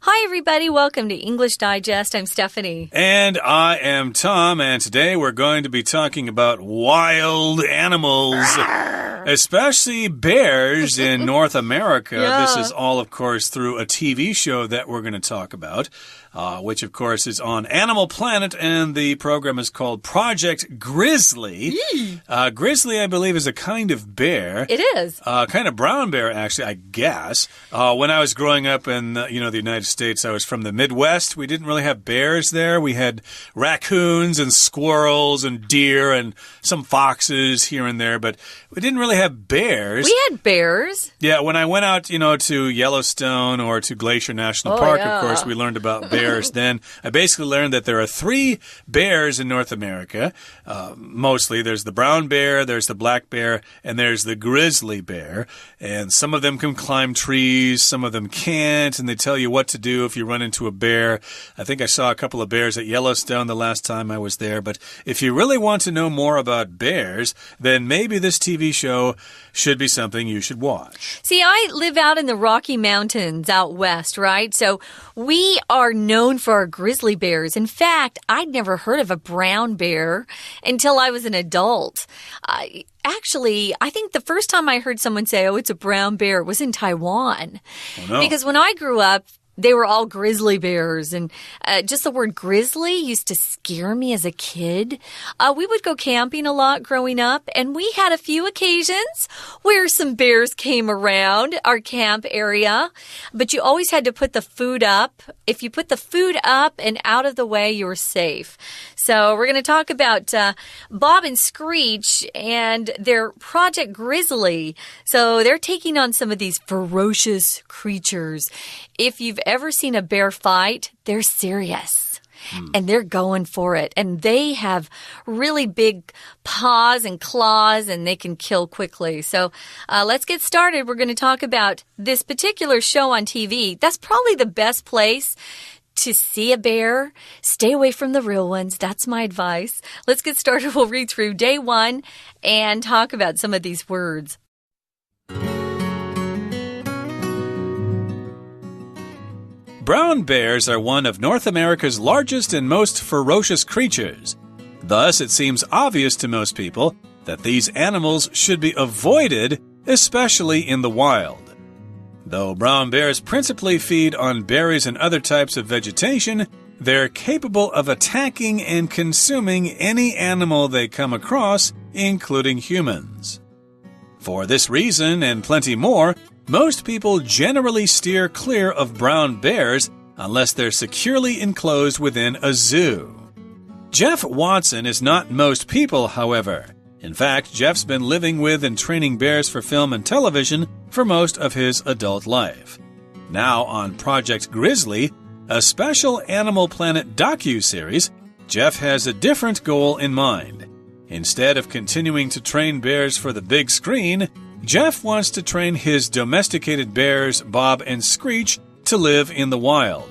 Hi, everybody. Welcome to English Digest. I'm Stephanie. And I am Tom, and today we're going to be talking about wild animals, especially bears in North America. Yeah. This is all, of course, through a TV show that we're going to talk about, which, of course, is on Animal Planet, and the program is called Project Grizzly. Grizzly, I believe, is a kind of bear. It is. Kind of brown bear, actually, I guess. When I was growing up in, the United States, I was from the Midwest. We didn't really have bears there. We had raccoons and squirrels and deer and some foxes here and there, but we didn't really have bears. We had bears. Yeah, when I went out, to Yellowstone or to Glacier National Park, yeah. Of course, we learned about bears then. I basically learned that there are 3 bears in North America. Mostly, there's the brown bear, there's the black bear, and there's the grizzly bear. And some of them can climb trees, some of them can't, and they tell you what to do if you run into a bear. I think I saw a couple of bears at Yellowstone the last time I was there. But if you really want to know more about bears, then maybe this TV show should be something you should watch. See, I live out in the Rocky Mountains out west, right? So we are known for our grizzly bears. In fact, I'd never heard of a brown bear until I was an adult. Actually, I think the first time I heard someone say, it's a brown bear, was in Taiwan. Oh, no. Because when I grew up, they were all grizzly bears, and just the word grizzly used to scare me as a kid. We would go camping a lot growing up, and we had a few occasions where some bears came around our camp area, but you always had to put the food up. If you put the food up and out of the way, you were safe. So we're going to talk about Bob and Screech and their Project Grizzly. So they're taking on some of these ferocious creatures. If you've ever seen a bear fight, they're serious. And they're going for it. And they have really big paws and claws, and they can kill quickly. So let's get started. We're going to talk about this particular show on TV. That's probably the best place to see a bear. Stay away from the real ones. That's my advice. Let's get started. We'll read through day 1 and talk about some of these words. Brown bears are one of North America's largest and most ferocious creatures. Thus, it seems obvious to most people that these animals should be avoided, especially in the wild. Though brown bears principally feed on berries and other types of vegetation, they're capable of attacking and consuming any animal they come across, including humans. For this reason and plenty more, most people generally steer clear of brown bears unless they're securely enclosed within a zoo. Jeff Watson is not most people, however. In fact, Jeff's been living with and training bears for film and television for most of his adult life. Now on Project Grizzly, a special Animal Planet docu-series, Jeff has a different goal in mind. Instead of continuing to train bears for the big screen, Jeff wants to train his domesticated bears, Bob and Screech, to live in the wild.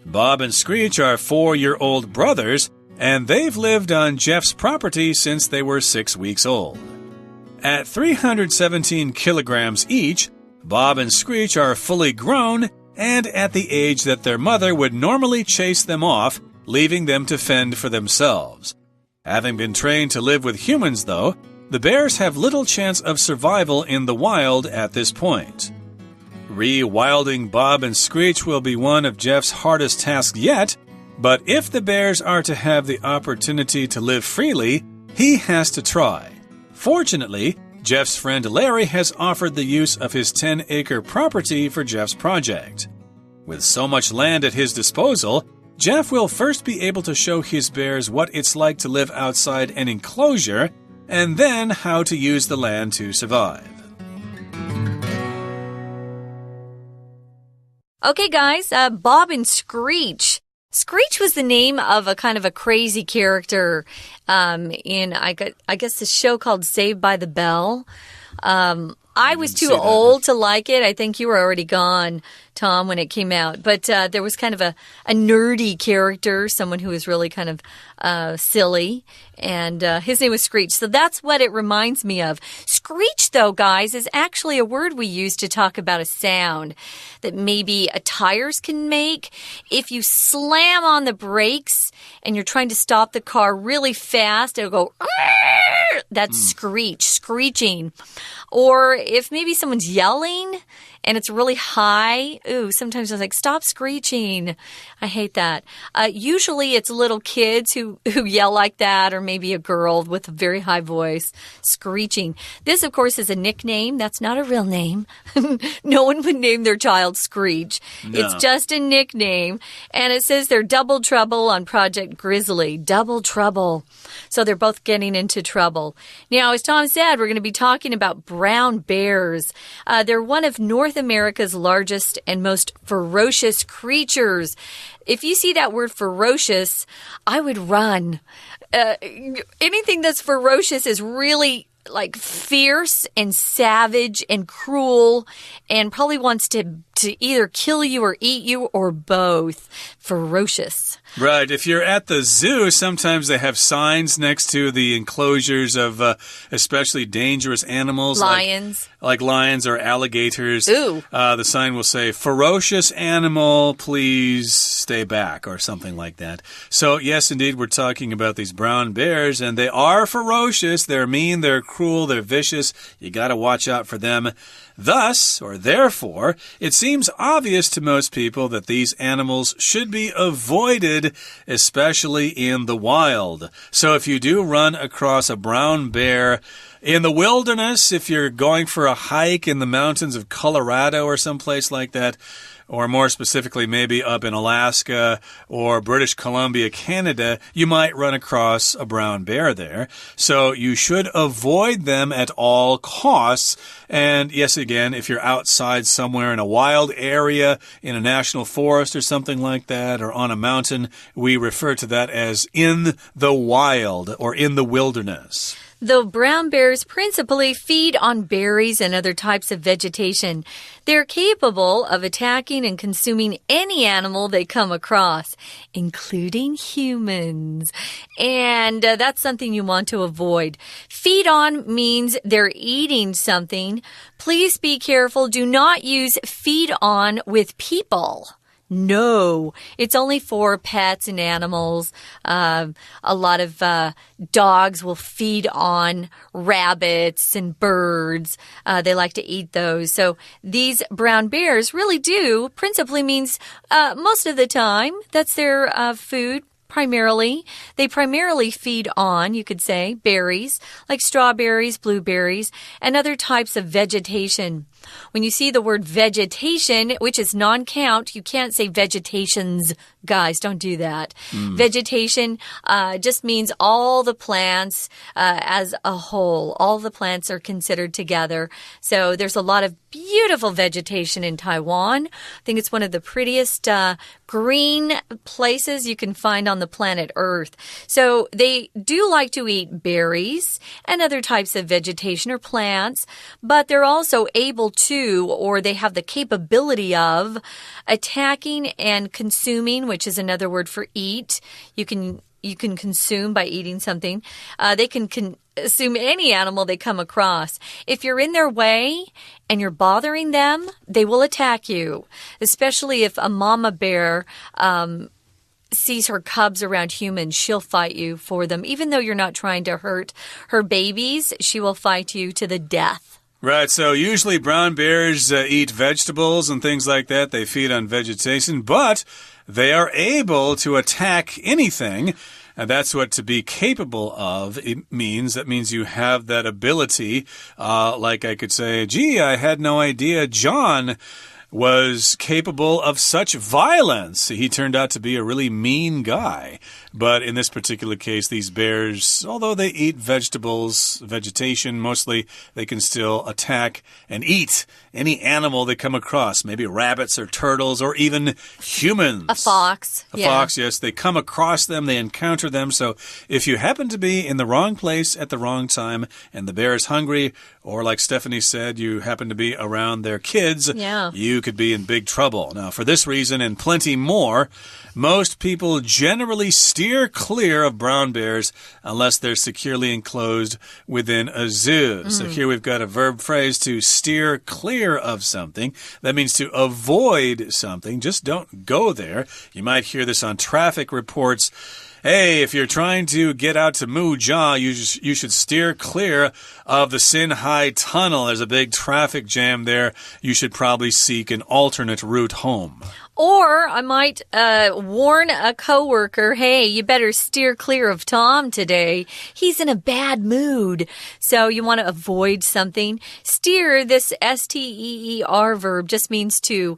Bob and Screech are 4-year-old brothers, and they've lived on Jeff's property since they were 6 weeks old. At 317 kilograms each, Bob and Screech are fully grown and at the age that their mother would normally chase them off, leaving them to fend for themselves. Having been trained to live with humans, though, the bears have little chance of survival in the wild at this point. Rewilding Bob and Screech will be one of Jeff's hardest tasks yet, but if the bears are to have the opportunity to live freely, he has to try. Fortunately, Jeff's friend Larry has offered the use of his 10-acre property for Jeff's project. With so much land at his disposal, Jeff will first be able to show his bears what it's like to live outside an enclosure, and then how to use the land to survive. Okay, guys, Bob and Screech. Screech was the name of a kind of a crazy character in, I guess, the show called Saved by the Bell. I was too old to like it. I think you were already gone, Tom, when it came out. But there was kind of a nerdy character, someone who was really kind of silly. And his name was Screech. So that's what it reminds me of. Screech, though, guys, is actually a word we use to talk about a sound that maybe tires can make. If you slam on the brakes and you're trying to stop the car really fast, it'll go, that's screech, screeching. Or if maybe someone's yelling and it's really high, sometimes it's like, stop screeching. I hate that. Usually it's little kids who yell like that, or maybe a girl with a very high voice screeching. This, of course, is a nickname. That's not a real name. No one would name their child Screech. No. It's just a nickname. And it says they're double trouble on Project Grizzly. Double trouble. So they're both getting into trouble. Now, as Tom said, we're going to be talking about brown bears. They're one of North America's largest and most ferocious creatures. If you see that word ferocious, I would run. Anything that's ferocious is really like fierce and savage and cruel and probably wants to either kill you or eat you or both. Ferocious. Right. If you're at the zoo, sometimes they have signs next to the enclosures of especially dangerous animals. Lions. Like lions or alligators. Ooh. The sign will say, ferocious animal, please stay back, or something like that. So, yes, indeed, we're talking about these brown bears, and they are ferocious. They're mean, they're cruel, they're vicious. You got to watch out for them. Thus, or therefore, it seems obvious to most people that these animals should be avoided, especially in the wild. So if you do run across a brown bear in the wilderness, if you're going for a hike in the mountains of Colorado or someplace like that, or more specifically, maybe up in Alaska or British Columbia, Canada, you might run across a brown bear there. So you should avoid them at all costs. And yes, again, if you're outside somewhere in a wild area, in a national forest or something like that, or on a mountain, we refer to that as in the wild or in the wilderness. Though brown bears principally feed on berries and other types of vegetation, they're capable of attacking and consuming any animal they come across, including humans. And that's something you want to avoid. Feed on means they're eating something. Please be careful. Do not use feed on with people. No, it's only for pets and animals. A lot of dogs will feed on rabbits and birds. They like to eat those. So these brown bears really do principally means most of the time that's their food. Primarily, they primarily feed on, you could say, berries, like strawberries, blueberries, and other types of vegetation. When you see the word vegetation, which is non-count, you can't say vegetations. Guys, don't do that. Vegetation just means all the plants as a whole. All the plants are considered together. So there's a lot of beautiful vegetation in Taiwan. I think it's one of the prettiest green places you can find on the planet Earth. So they do like to eat berries and other types of vegetation or plants, but they're also able to, or they have the capability of, attacking and consuming, which is another word for eat. You can consume by eating something. They can consume any animal they come across. If you're in their way and you're bothering them, they will attack you, especially if a mama bear sees her cubs around humans. She'll fight you for them. Even though you're not trying to hurt her babies, she will fight you to the death. Right, so usually brown bears eat vegetables and things like that. They feed on vegetation, but they are able to attack anything. And that's what to be capable of it means. That means you have that ability. Like I could say, gee, I had no idea John was capable of such violence. He turned out to be a really mean guy. But in this particular case, these bears, although they eat vegetation mostly, they can still attack and eat any animal they come across, maybe rabbits or turtles or even humans. A fox. A fox, yes. They come across them, they encounter them. So if you happen to be in the wrong place at the wrong time and the bear is hungry, or like Stephanie said, you happen to be around their kids, you could be in big trouble. Now, for this reason and plenty more, most people generally steer clear of brown bears unless they're securely enclosed within a zoo. So here we've got a verb phrase to steer clear of something. That means to avoid something. Just don't go there. You might hear this on traffic reports. Hey, if you're trying to get out to Mujia, you should steer clear of the Sinhai Tunnel. There's a big traffic jam there. You should probably seek an alternate route home. Or I might warn a coworker, hey, you better steer clear of Tom today. He's in a bad mood. So you want to avoid something. Steer, this S-T-E-E-R verb, just means to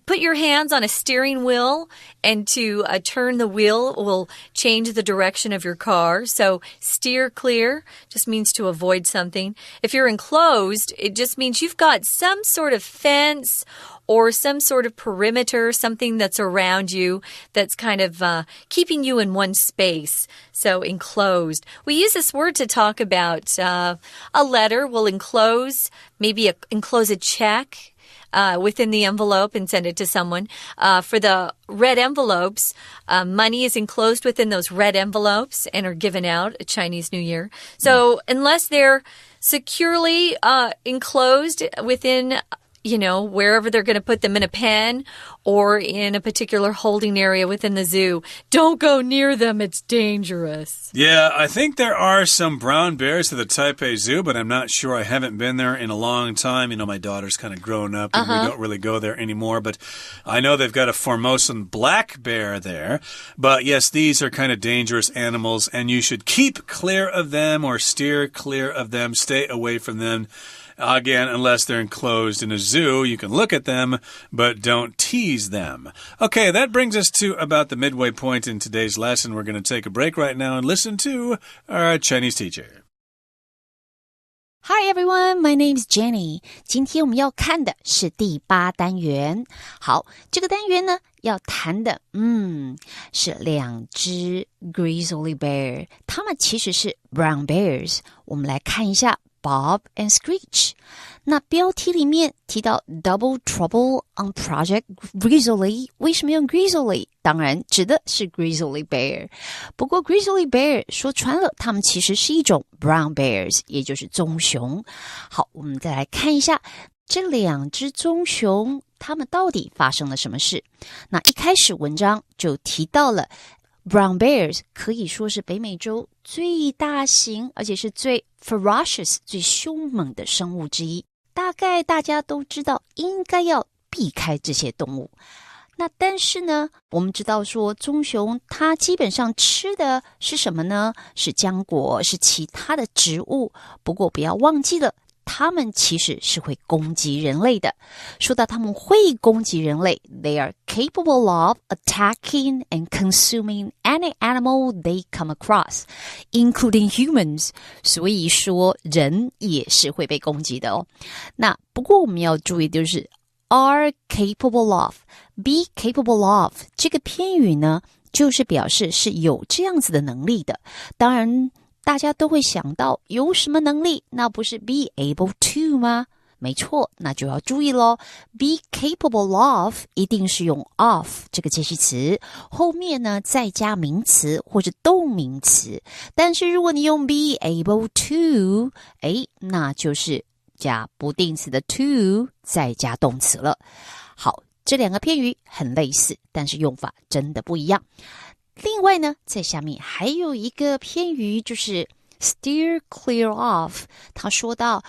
put your hands on a steering wheel, and to turn the wheel will change the direction of your car. So steer clear just means to avoid something. If you're enclosed, it just means you've got some sort of fence or some sort of perimeter, something that's around you that's kind of keeping you in one space. So enclosed. We use this word to talk about a letter. We'll enclose, maybe enclose a check within the envelope and send it to someone. For the red envelopes, money is enclosed within those red envelopes and are given out at Chinese New Year. So unless they're securely enclosed within wherever they're going to put them, in a pen or in a particular holding area within the zoo, don't go near them. It's dangerous. Yeah, I think there are some brown bears at the Taipei Zoo, but I'm not sure. I haven't been there in a long time. My daughter's kind of grown up and we don't really go there anymore. But I know they've got a Formosan black bear there. But yes, these are kind of dangerous animals and you should keep clear of them or steer clear of them. Stay away from them. Again, unless they're enclosed in a zoo, you can look at them, but don't tease them. Okay, that brings us to about the midway point in today's lesson. We're going to take a break right now and listen to our Chinese teacher. Hi everyone, my name is Jenny. 今天我们要看的是第8单元。好，这个单元呢要谈的，是2只 grizzly bear， 它们其实是 brown bears。我们来看一下 Bob and Screech。那标题里面提到 Double Trouble on Project Grizzly， 为什么用 Grizzly？ 当然指的是 Grizzly Bear。不过 Grizzly Bear 说穿了，它们其实是一种 Brown Bears， 也就是棕熊。好，我们再来看一下这2只棕熊，它们到底发生了什么事？那一开始文章就提到了Brown bears 可以说是北美洲最大型而且是最 ferocious 最凶猛的生物之一，大概大家都知道应该要避开这些动物。那但是呢，我们知道说棕熊它基本上吃的是什么呢？是浆果，是其他的植物。不过不要忘记了，他们其实是会攻击人类的。说到他们会攻击人类 ，they are capable of attacking and consuming any animal they come across, including humans. 所以说人也是会被攻击的哦。那不过我们要注意的就是are capable of, be capable of 这个片语呢，就是表示是有这样子的能力的。当然大家都会想到有什么能力，那不是 be able to 吗？没错，那就要注意咯。be capable of 一定是用 of 这个介系词，后面呢再加名词或者动名词。但是如果你用 be able to， 那就是加不定词的 to 再加动词了。好，这2个片语很类似，但是用法真的不一样。另外呢，在下面还有一个片语，就是 steer clear of。 他说到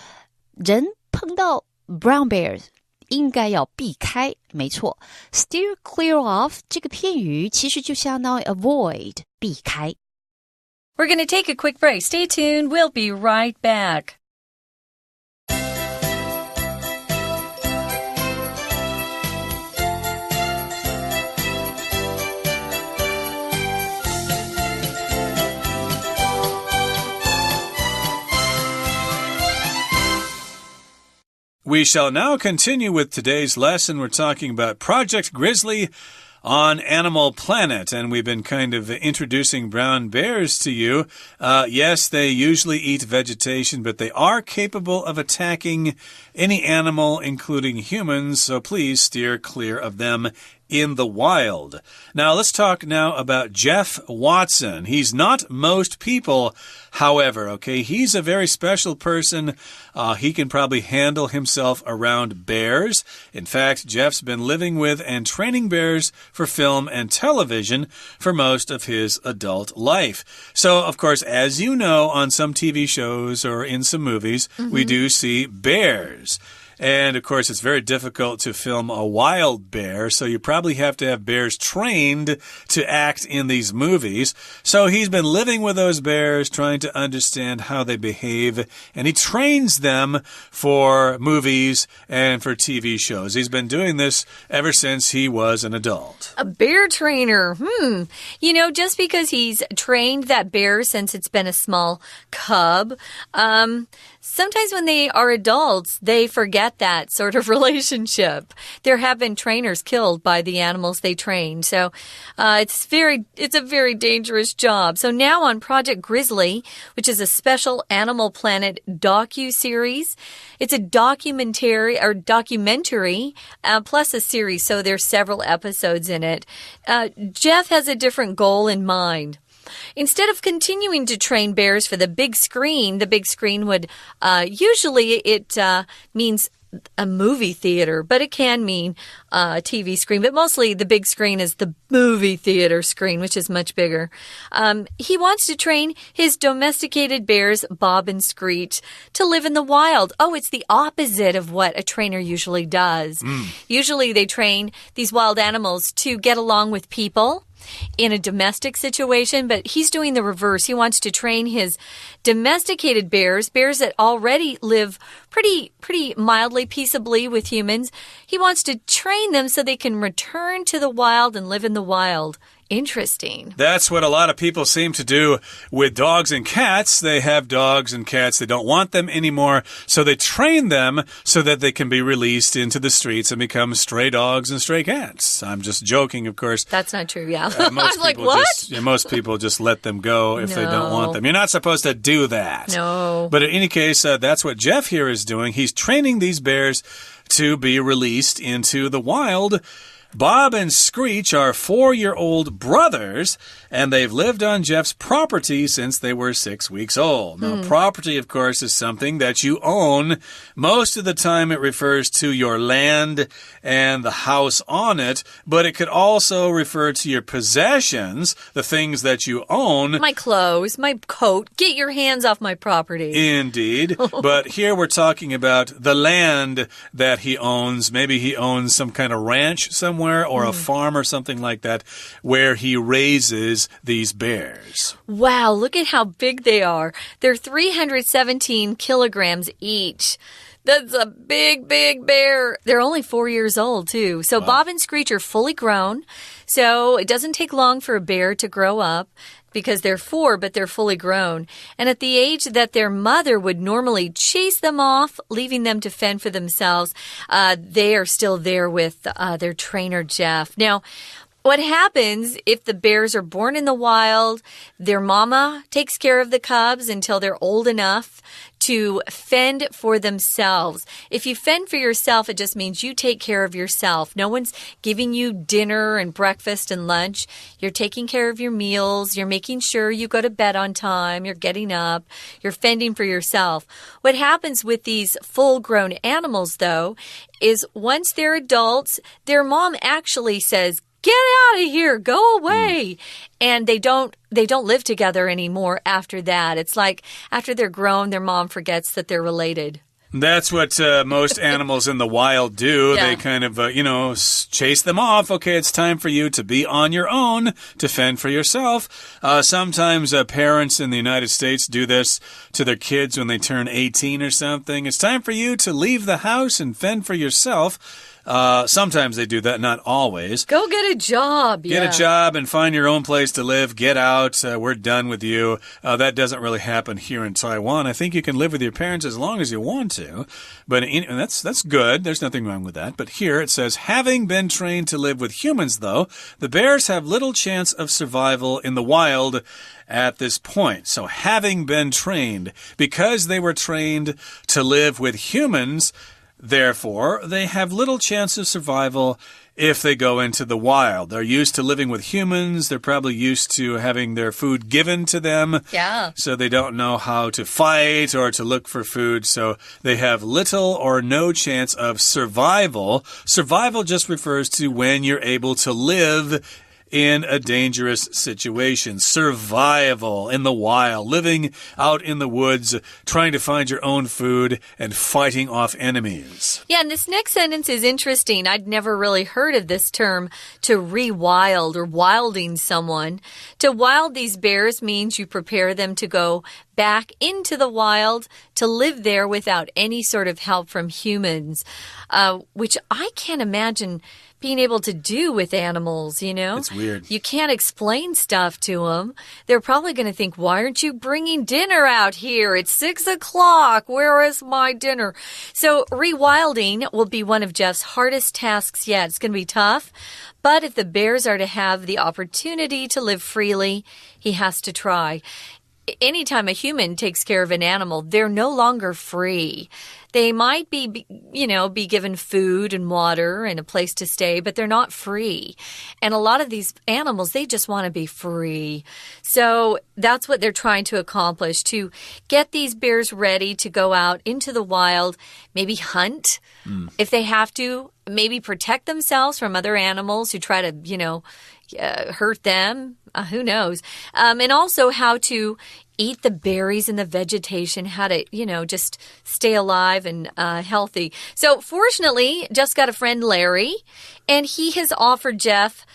人碰到 brown bears 应该要避开，没错， steer clear of 这个片语其实就相当于 avoid 避开。 We're going to take a quick break. Stay tuned. We'll be right back. We shall now continue with today's lesson. We're talking about Project Grizzly on Animal Planet, and we've been kind of introducing brown bears to you. Yes, they usually eat vegetation, but they are capable of attacking any animal, including humans, so please steer clear of them in the wild. Now, let's talk now about Jeff Watson. He's not most people, however, okay? He's a very special person. He can probably handle himself around bears. In fact, Jeff's been living with and training bears for film and television for most of his adult life. So, of course, as you know, on some TV shows or in some movies, we do see bears. And, of course, it's very difficult to film a wild bear, so you probably have to have bears trained to act in these movies. So he's been living with those bears, trying to understand how they behave, and he trains them for movies and for TV shows. He's been doing this ever since he was an adult. A bear trainer. You know, just because he's trained that bear since it's been a small cub, sometimes when they are adults, they forget that sort of relationship. There have been trainers killed by the animals they trained. So it's a very dangerous job. So now on Project Grizzly, which is a special Animal Planet docu-series, it's a documentary plus a series. So there's several episodes in it. Jeff has a different goal in mind. Instead of continuing to train bears for the big screen would usually it means a movie theater, but it can mean a TV screen. But mostly the big screen is the movie theater screen, which is much bigger. He wants to train his domesticated bears, Bob and Screech, to live in the wild. Oh, it's the opposite of what a trainer usually does. Usually they train these wild animals to get along with people in a domestic situation, but he's doing the reverse. He wants to train his domesticated bears that already live pretty mildly, peaceably with humans. He wants to train them so they can return to the wild and live in the wild. Interesting. That's what a lot of people seem to do with dogs and cats. They have dogs and cats. They don't want them anymore, so they train them so that they can be released into the streets and become stray dogs and stray cats. I'm just joking, of course. That's not true, yeah. Most I'm like, what? Most people just let them go if they don't want them. You're not supposed to do that. No. But in any case, that's what Jeff here is doing. He's training these bears to be released into the wild. Bob and Screech are 4-year-old brothers, and they've lived on Jeff's property since they were 6 weeks old. Now, property, of course, is something that you own. Most of the time, it refers to your land and the house on it, but it could also refer to your possessions, the things that you own. My clothes, my coat. Get your hands off my property. Indeed. But here we're talking about the land that he owns. Maybe he owns some kind of ranch somewhere, or a farm or something like that, where he raises these bears. Wow, look at how big they are. They're 317 kilograms each. That's a big bear. They're only 4 years old, too. So Bob and Screech are fully grown. So it doesn't take long for a bear to grow up, because they're 4, but they're fully grown. And at the age that their mother would normally chase them off, leaving them to fend for themselves, they are still there with their trainer, Jeff. Now, what happens if the bears are born in the wild? Their mama takes care of the cubs until they're old enough to fend for themselves. If you fend for yourself, it just means you take care of yourself. No one's giving you dinner and breakfast and lunch. You're taking care of your meals. You're making sure you go to bed on time. You're getting up. You're fending for yourself. What happens with these full-grown animals, though, is once they're adults, their mom actually says, "Get out of here, go away." And they don't live together anymore after that. It's like after they're grown, their mom forgets that they're related. That's what most animals in the wild do. Yeah. They kind of, chase them off. Okay, it's time for you to be on your own, to fend for yourself. Sometimes parents in the United States do this to their kids when they turn 18 or something. It's time for you to leave the house and fend for yourself. Sometimes they do that, not always. Go get a job. Get a job and find your own place to live. Get out. We're done with you. That doesn't really happen here in Taiwan. I think you can live with your parents as long as you want to. But and that's good. There's nothing wrong with that. But here it says, having been trained to live with humans, though, the bears have little chance of survival in the wild at this point. So having been trained, because they were trained to live with humans, therefore, they have little chance of survival if they go into the wild. They're used to living with humans. They're probably used to having their food given to them. Yeah. So they don't know how to fight or to look for food. So they have little or no chance of survival. Survival just refers to when you're able to live in a dangerous situation. Survival in the wild, living out in the woods, trying to find your own food and fighting off enemies. Yeah, and this next sentence is interesting. I'd never really heard of this term, to rewild or wilding someone. To wild these bears means you prepare them to go back into the wild to live there without any sort of help from humans, which I can't imagine being able to do with animals, you know? It's weird. You can't explain stuff to them. They're probably going to think, why aren't you bringing dinner out here? It's 6 o'clock. Where is my dinner? So rewilding will be one of Jeff's hardest tasks yet. It's going to be tough. But if the bears are to have the opportunity to live freely, he has to try. Anytime a human takes care of an animal, they're no longer free. They might be given food and water and a place to stay, but they're not free. And a lot of these animals, they just want to be free. So that's what they're trying to accomplish, to get these bears ready to go out into the wild, maybe hunt if they have to, maybe protect themselves from other animals who try to, hurt them. Who knows? And also how to eat the berries and the vegetation, how to, just stay alive and healthy. So fortunately, Jeff's got a friend, Larry, and he has offered Jeff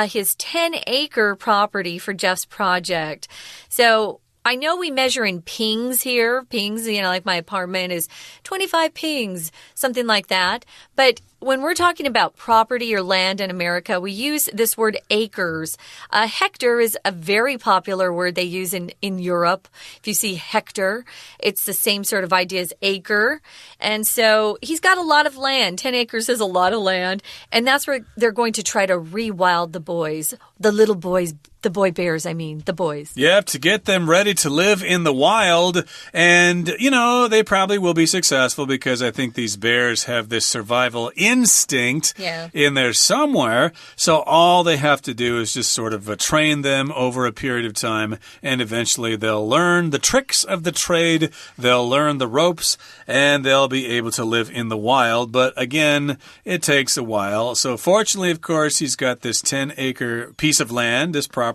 his 10-acre property for Jeff's project. So I know we measure in pings here. Pings, like my apartment is 25 pings, something like that. But when we're talking about property or land in America, we use this word acres. Hectare is a very popular word they use in Europe. If you see hectare, it's the same sort of idea as acre. And so he's got a lot of land. 10 acres is a lot of land. And that's where they're going to try to rewild the boys, the little boys, the boy bears, the boys. Yep, to get them ready to live in the wild. And, they probably will be successful because I think these bears have this survival instinct in there somewhere. So all they have to do is just sort of train them over a period of time. And eventually they'll learn the tricks of the trade. They'll learn the ropes and they'll be able to live in the wild. But again, it takes a while. So fortunately, of course, he's got this 10-acre piece of land, this property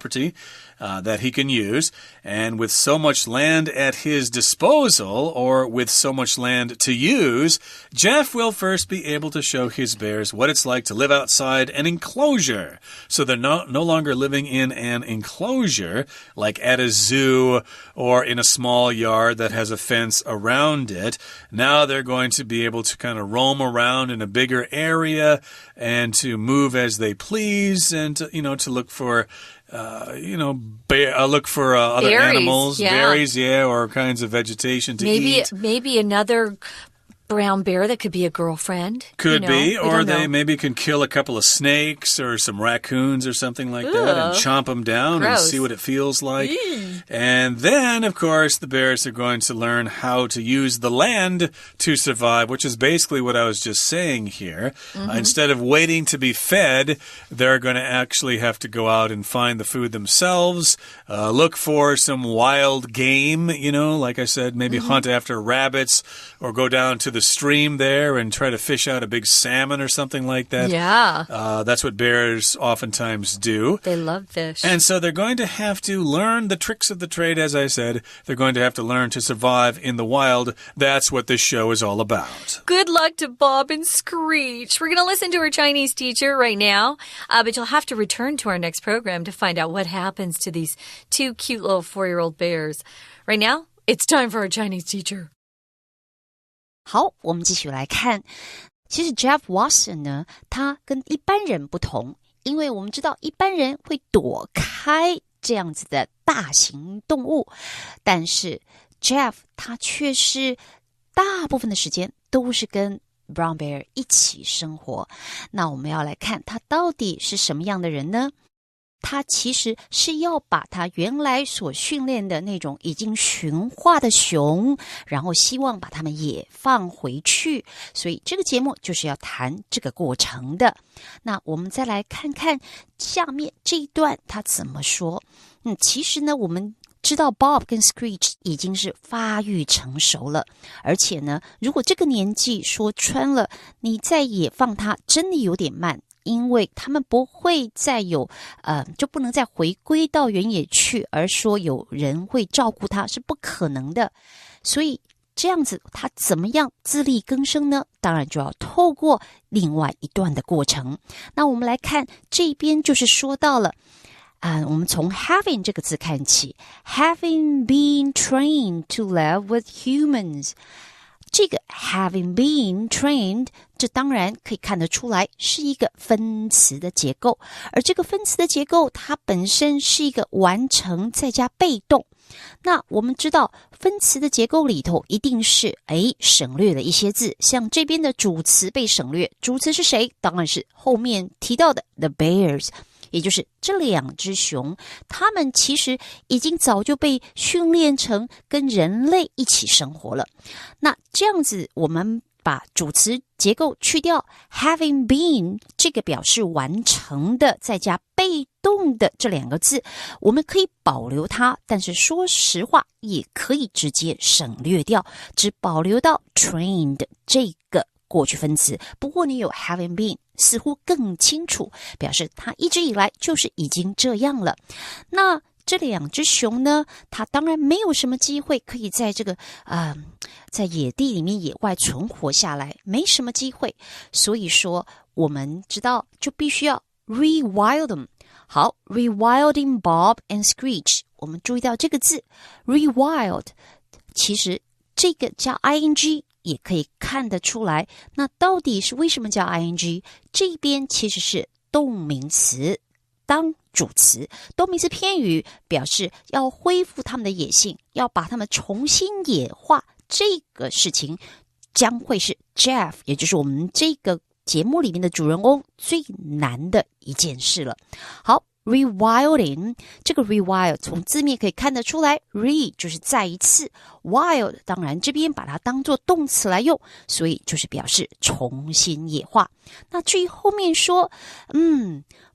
that he can use. And with so much land at his disposal, or with so much land to use, Jeff will first be able to show his bears what it's like to live outside an enclosure. So they're no longer living in an enclosure, like at a zoo or in a small yard that has a fence around it. Now they're going to be able to kind of roam around in a bigger area and to move as they please and to look for look for other berries, animals, berries, or kinds of vegetation to eat. Maybe another brown bear that could be a girlfriend. Could be, or they maybe can kill a couple of snakes or some raccoons or something like that and chomp them down and see what it feels like. And then, of course, the bears are going to learn how to use the land to survive, which is basically what I was just saying here. Instead of waiting to be fed, they're going to actually have to go out and find the food themselves, look for some wild game, like I said, maybe hunt after rabbits or go down to the stream there and try to fish out a big salmon or something like that. Yeah. That's what bears oftentimes do. They love fish. And so they're going to have to learn the tricks of the trade, as I said. They're going to have to learn to survive in the wild. That's what this show is all about. Good luck to Bob and Screech. We're going to listen to our Chinese teacher right now, but you'll have to return to our next program to find out what happens to these two cute little 4-year-old bears. Right now, it's time for our Chinese teacher. 好，我们继续来看其实 Jeff Watson 呢，他跟一般人不同，因为我们知道一般人会躲开这样子的大型动物，但是 Jeff 他却是大部分的时间都是跟 Brown Bear 一起生活。那我们要来看他到底是什么样的人呢？他其实是要把他原来所训练的那种已经驯化的熊，然后希望把他们也放回去，所以这个节目就是要谈这个过程的。那我们再来看看下面这一段他怎么说。其实呢，我们知道 Bob 跟 Screech 已经是发育成熟了，而且呢，如果这个年纪说穿了，你再野放它真的有点慢，因为他们不会再有就不能再回归到原野去，而说有人会照顾它是不可能的。所以这样子他怎么样自力更生呢？当然就要透过另外一段的过程。那我们来看这边就是说到了我们从 having 这个字看起， having been trained to live with humans， 这个 having been trained 这当然可以看得出来是一个分词的结构，而这个分词的结构它本身是一个完成再加被动。那我们知道分词的结构里头一定是省略了一些字，像这边的主词被省略，主词是谁？当然是后面提到的 the bears，也就是这两只熊，它们其实已经早就被训练成跟人类一起生活了。那这样子我们把主词结构去掉， having been 这个表示完成的再加被动的这两个字，我们可以保留它，但是说实话也可以直接省略掉，只保留到 trained 这个过去分词。不过你有 having been 似乎更清楚，表示它一直以来就是已经这样了。那这两只熊呢，它当然没有什么机会可以在这个在野地里面野外存活下来，没什么机会，所以说我们知道就必须要 rewild them。 好， rewilding Bob and Screech， 我们注意到这个字 rewild， 其实这个加 ing也可以看得出来，那到底是为什么叫 ing？ 这边其实是动名词当主词，动名词偏语表示要恢复他们的野性，要把他们重新野化，这个事情将会是 Jeff， 也就是我们这个节目里面的主人公最难的一件事了。好， rewilding， 这个 rewild 从字面可以看得出来， re 就是再一次， wild 当然这边把它当作动词来用，所以就是表示重新野化。那至于后面说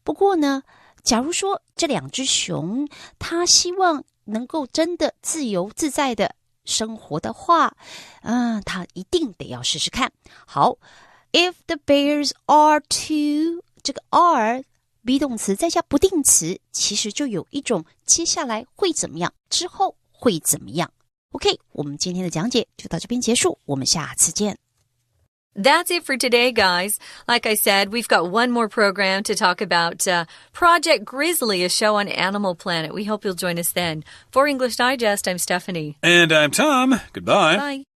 不过呢，假如说这两只熊它希望能够真的自由自在的生活的话，它一定得要试试看。好， if the bears are to， 这个 are be 动词再加不定词，其实就有一种接下来会怎么样，之后会怎么样。 OK， 我们今天的讲解就到这边结束，我们下次见。That's it for today, guys. Like I said, we've got one more program to talk about Project Grizzly, a show on Animal Planet. We hope you'll join us then. For English Digest, I'm Stephanie. And I'm Tom. Goodbye. Bye.